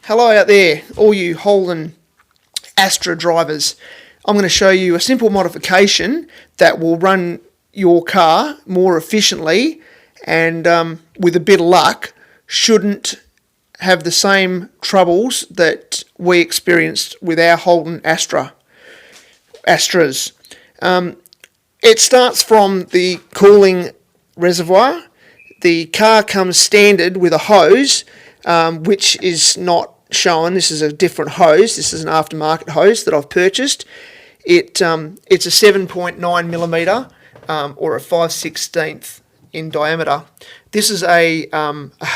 Hello out there, all you Holden Astra drivers. I'm going to show you a simple modification that will run your car more efficiently and with a bit of luck shouldn't have the same troubles that we experienced with our Holden Astras. It starts from the cooling reservoir. The car comes standard with a hose, which is not shown. This is a different hose. This is an aftermarket hose that I've purchased. It's a 7.9 millimeter or a 5/16 in diameter. This is a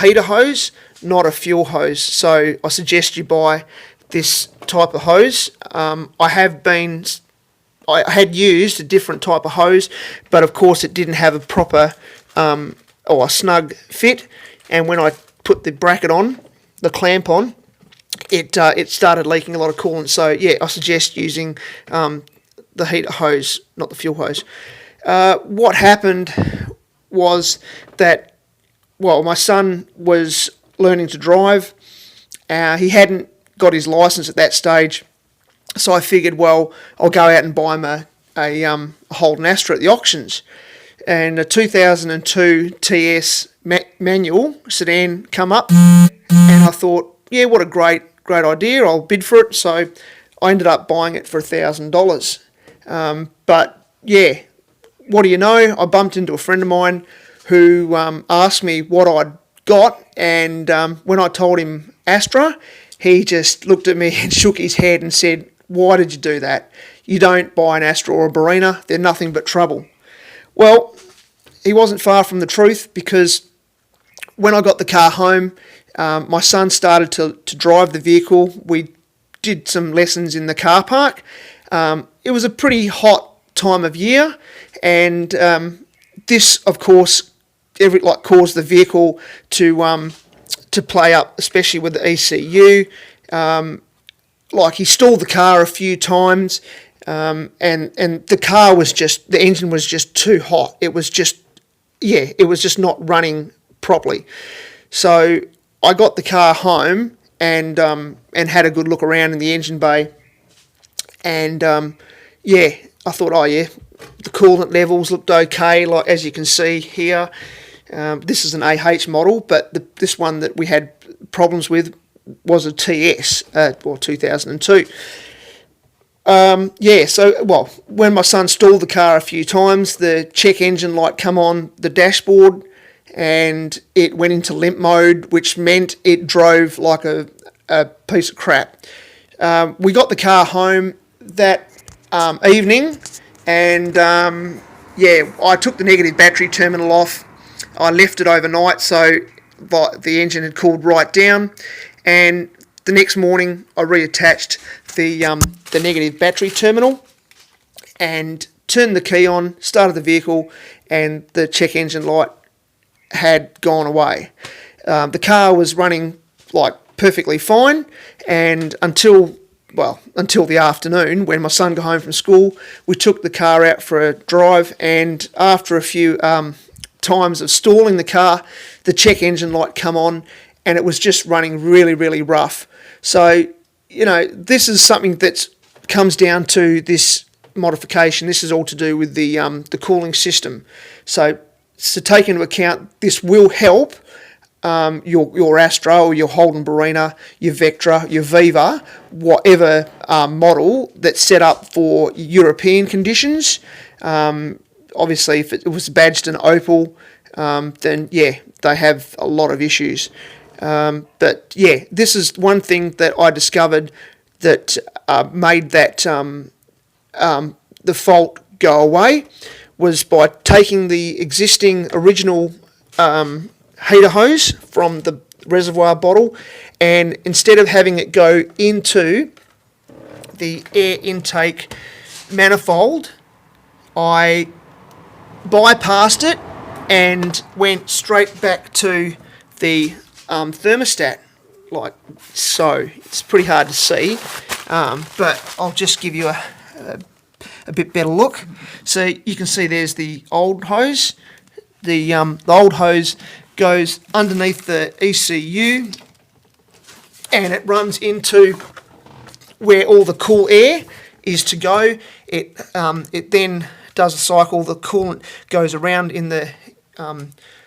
heater hose, not a fuel hose. So I suggest you buy this type of hose. I had used a different type of hose, but of course it didn't have a proper or a snug fit. And when I put the bracket on, the clamp on, it started leaking a lot of coolant. So yeah, I suggest using the heater hose, not the fuel hose. What happened was that, well, my son was learning to drive. He hadn't got his license at that stage, so I figured, well, I'll go out and buy him a Holden Astra at the auctions. And a 2002 TS manual sedan come up, and I thought, yeah, what a great idea, I'll bid for it. So I ended up buying it for $1,000. But yeah, what do you know, I bumped into a friend of mine who asked me what I'd got, and when I told him Astra, he just looked at me and shook his head and said, why did you do that? You don't buy an Astra or a Barina, they're nothing but trouble. Well, he wasn't far from the truth, because when I got the car home, my son started to drive the vehicle. We did some lessons in the car park. It was a pretty hot time of year, and this, of course, caused the vehicle to play up, especially with the ECU. He stalled the car a few times, and the engine was just too hot. It was just not running properly. So I got the car home and had a good look around in the engine bay, and I thought, oh yeah, the coolant levels looked okay, like as you can see here. This is an AH model, but this one that we had problems with was a TS, or 2002. So when my son stalled the car a few times, the check engine light come on the dashboard, and it went into limp mode, which meant it drove like a piece of crap. We got the car home that evening, and I took the negative battery terminal off. I left it overnight, so the engine had cooled right down, and the next morning I reattached the negative battery terminal and turned the key on, started the vehicle, and the check engine light had gone away. The car was running like perfectly fine, and until the afternoon when my son got home from school, we took the car out for a drive, and after a few times of stalling the car, the check engine light come on, and it was just running really, really rough. So, this is something that comes down to this modification. This is all to do with the cooling system. So to take into account, this will help your Astra or your Holden Barina, your Vectra, your Viva, whatever model that's set up for European conditions. Obviously, if it was badged an Opel, then yeah, they have a lot of issues. But yeah, this is one thing that I discovered that made that the fault go away, was by taking the existing original heater hose from the reservoir bottle, and instead of having it go into the air intake manifold, I bypassed it and went straight back to the thermostat, like so. It's pretty hard to see, but I'll just give you a bit better look. So you can see there's the old hose. The old hose goes underneath the ECU, and it runs into where all the cool air is to go. It then does a cycle. The coolant goes around in the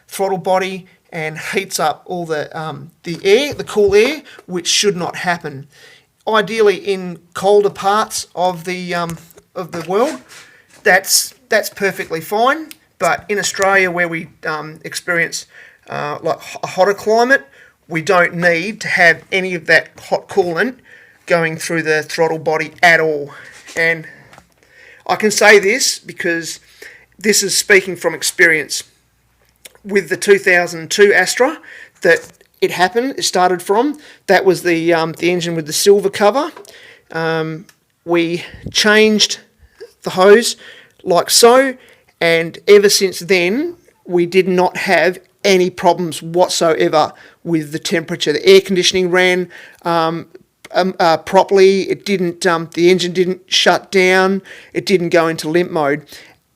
throttle body and heats up all the air, the cool air, which should not happen. Ideally, in colder parts of the world, that's perfectly fine. But in Australia, where we experience like a hotter climate, we don't need to have any of that hot coolant going through the throttle body at all. And I can say this because this is speaking from experience. With the 2002 Astra that it happened, it started from, that was the engine with the silver cover. We changed the hose like so, and ever since then we did not have any problems whatsoever with the temperature. The air conditioning ran properly. It didn't. The engine didn't shut down. It didn't go into limp mode.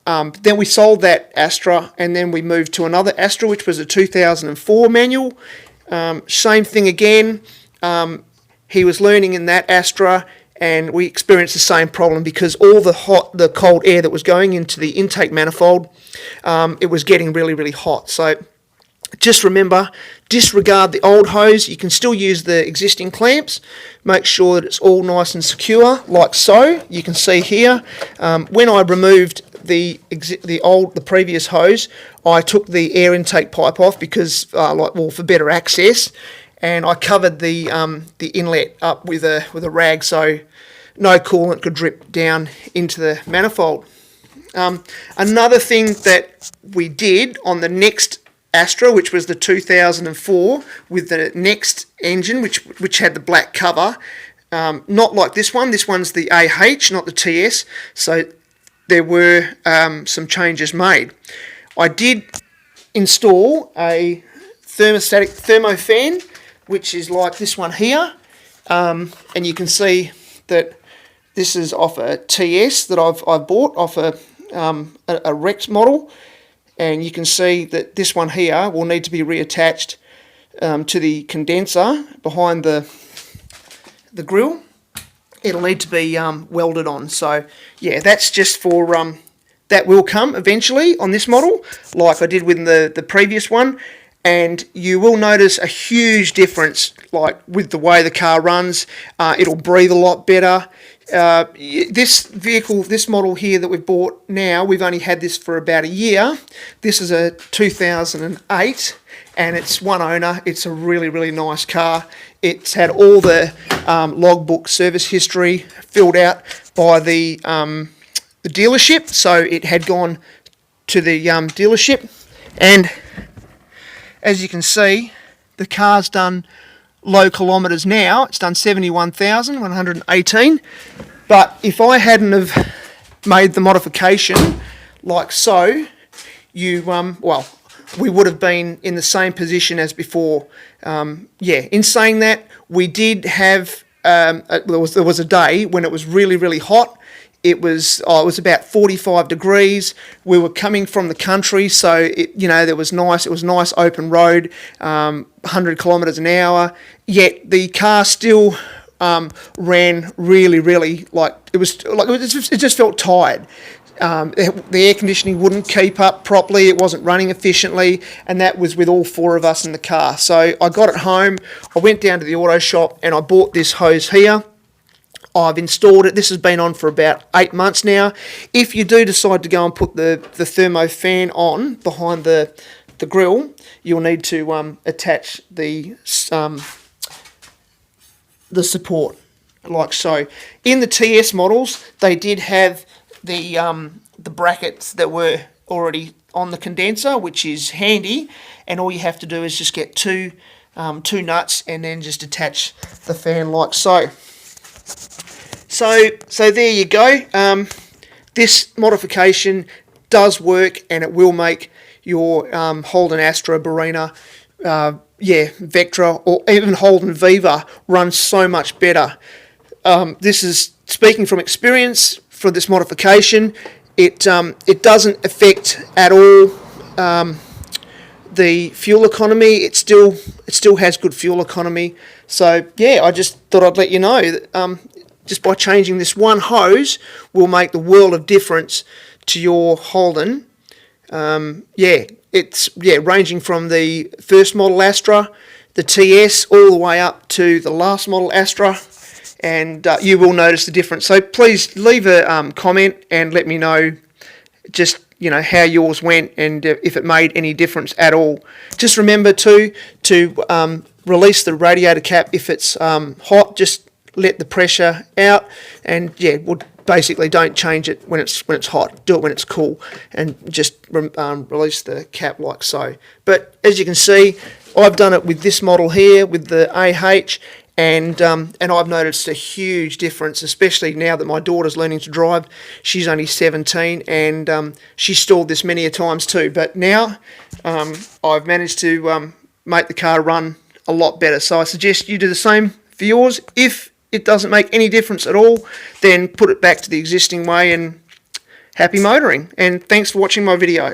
Then we sold that Astra, and then we moved to another Astra, which was a 2004 manual. Same thing again. He was learning in that Astra, and we experienced the same problem because all the cold air that was going into the intake manifold, it was getting really, really hot. So just remember, disregard the old hose. You can still use the existing clamps. Make sure that it's all nice and secure, like so. You can see here, when I removed the previous hose, I took the air intake pipe off because, for better access, and I covered the inlet up with a rag so no coolant could drip down into the manifold. Another thing that we did on the next Astra, which was the 2004 with the next engine, which had the black cover, not like this one. This one's the AH, not the TS. So there were some changes made. I did install a thermostatic thermofan, which is like this one here, and you can see that this is off a TS that I've bought off a Rex model, and you can see that this one here will need to be reattached to the condenser behind the grill. It'll need to be welded on. So yeah, that's just for that will come eventually on this model, like I did with the previous one, and you will notice a huge difference, like with the way the car runs. It'll breathe a lot better. This vehicle, this model here that we've bought now, we've only had this for about a year. This is a 2008, and it's one owner. It's a really, really nice car. It's had all the logbook service history filled out by the dealership, so it had gone to the dealership, and as you can see, the car's done low kilometres now. It's done 71,118, but if I hadn't have made the modification like so, we would have been in the same position as before. In saying that, we did have there was a day when it was really, really hot. It was about 45 degrees. We were coming from the country, so it was nice. It was a nice open road, 100 kilometres an hour. Yet the car still ran really, really it just felt tired. The air conditioning wouldn't keep up properly. It wasn't running efficiently, and that was with all four of us in the car. So I got it home. I went down to the auto shop and I bought this hose here. I've installed it. This has been on for about 8 months now. If you do decide to go and put the thermofan on behind the grill, you'll need to attach the support like so. In the TS models, they did have the brackets that were already on the condenser, which is handy, and all you have to do is just get two nuts and then just attach the fan like so. So there you go. This modification does work, and it will make your Holden Astra, Barina, Vectra, or even Holden Viva run so much better. This is speaking from experience for this modification. It doesn't affect at all the fuel economy. It still has good fuel economy. So yeah, I just thought I'd let you know that just by changing this one hose will make the world of difference to your Holden. It's ranging from the first model Astra, the TS, all the way up to the last model Astra, and you will notice the difference. So please leave a comment and let me know just how yours went and if it made any difference at all. Just remember to release the radiator cap if it's hot. Just let the pressure out, and basically don't change it when it's hot. Do it when it's cool, and just release the cap like so. But as you can see, I've done it with this model here with the AH, and I've noticed a huge difference, especially now that my daughter's learning to drive. She's only 17, and she's stalled this many a times too. But now I've managed to make the car run a lot better. So I suggest you do the same for yours. If it doesn't make any difference at all, then put it back to the existing way, and happy motoring. And thanks for watching my video.